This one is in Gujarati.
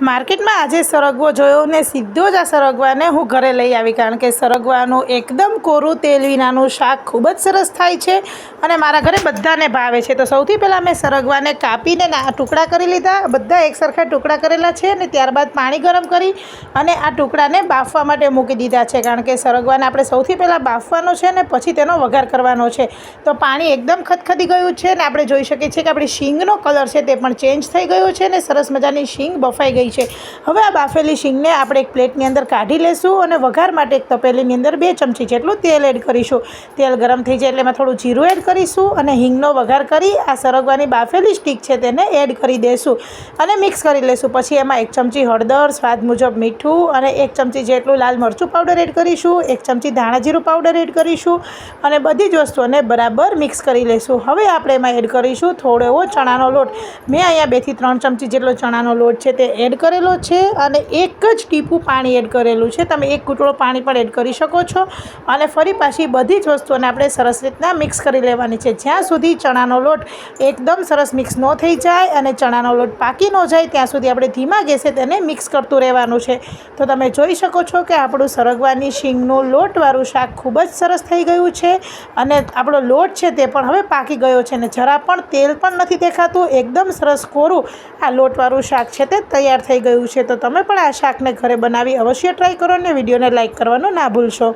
માર્કેટમાં આજે સરગવો જોયો ને સીધો જ આ સરગવાને હું ઘરે લઈ આવી, કારણ કે સરગવાનું એકદમ કોરું તેલ વિનાનું શાક ખૂબ જ સરસ થાય છે અને મારા ઘરે બધાને ભાવે છે। તો સૌથી પહેલાં મેં સરગવાને કાપીને ટુકડા કરી લીધા, બધા એક સરખા ટુકડા કરેલા છે અને ત્યારબાદ પાણી ગરમ કરી અને આ ટુકડાને બાફવા માટે મૂકી દીધા છે, કારણ કે સરગવાને આપણે સૌથી પહેલાં બાફવાનો છે ને પછી તેનો વઘાર કરવાનો છે। તો પાણી એકદમ ખદખદી ગયું છે ને આપણે જોઈ શકીએ છીએ કે આપણી શીંગનો કલર છે તે પણ ચેન્જ થઈ ગયો છે ને સરસ મજાની શીંગ બફાઈ ગઈ છે। હવે આ બાફેલી શીંગને આપણે એક પ્લેટની અંદર કાઢી લેશું અને વઘાર માટે એક તપેલીની અંદર 2 ચમચી જેટલું તેલ એડ કરીશું। તેલ ગરમ થઈ જાય એટલે એમાં થોડું જીરું એડ કરીશું અને હિંગનો વઘાર કરી આ સરગવાની બાફેલી સ્ટીક છે તેને એડ કરી દઈશું અને મિક્સ કરી લઈશું। પછી એમાં 1 ચમચી હળદર, સ્વાદ મુજબ મીઠું અને 1 ચમચી જેટલું લાલ મરચું પાવડર એડ કરીશું, 1 ચમચી ધાણા જીરું પાવડર એડ કરીશું અને બધી જ વસ્તુઓને બરાબર મિક્સ કરી લઈશું। હવે આપણે એમાં એડ કરીશું થોડો એવો ચણાનો લોટ। મેં અહીંયા 2 થી 3 ચમચી જેટલો ચણાનો લોટ છે તે એડ કરેલો છે અને 1 જ ટીપું પાણી એડ કરેલું છે, તમે 1 ઘૂંટડો પાણી પણ એડ કરી શકો છો અને ફરી પાછી બધી જ વસ્તુઓને આપણે સરસ રીતના મિક્સ કરી લેવાની છે, જ્યાં સુધી ચણાનો લોટ એકદમ સરસ મિક્સ ન થઈ જાય અને ચણાનો લોટ પાકી ન જાય ત્યાં સુધી આપણે ધીમા ગેસે તેને મિક્સ કરતું રહેવાનું છે। તો તમે જોઈ શકો છો કે આપણું સરગવાની શીંગનું લોટવાળું શાક ખૂબ જ સરસ થઈ ગયું છે અને આપણો લોટ છે તે પણ હવે પાકી ગયો છે અને જરા પણ તેલ પણ નથી દેખાતું, એકદમ સરસ કોરું આ લોટવાળું શાક છે તે તૈયાર થઈ ગયું છે। તો તમે પણ આ શાકને ઘરે બનાવી અવશ્ય ટ્રાય કરો અને વિડીયોને લાઇક કરવાનું ના ભૂલશો।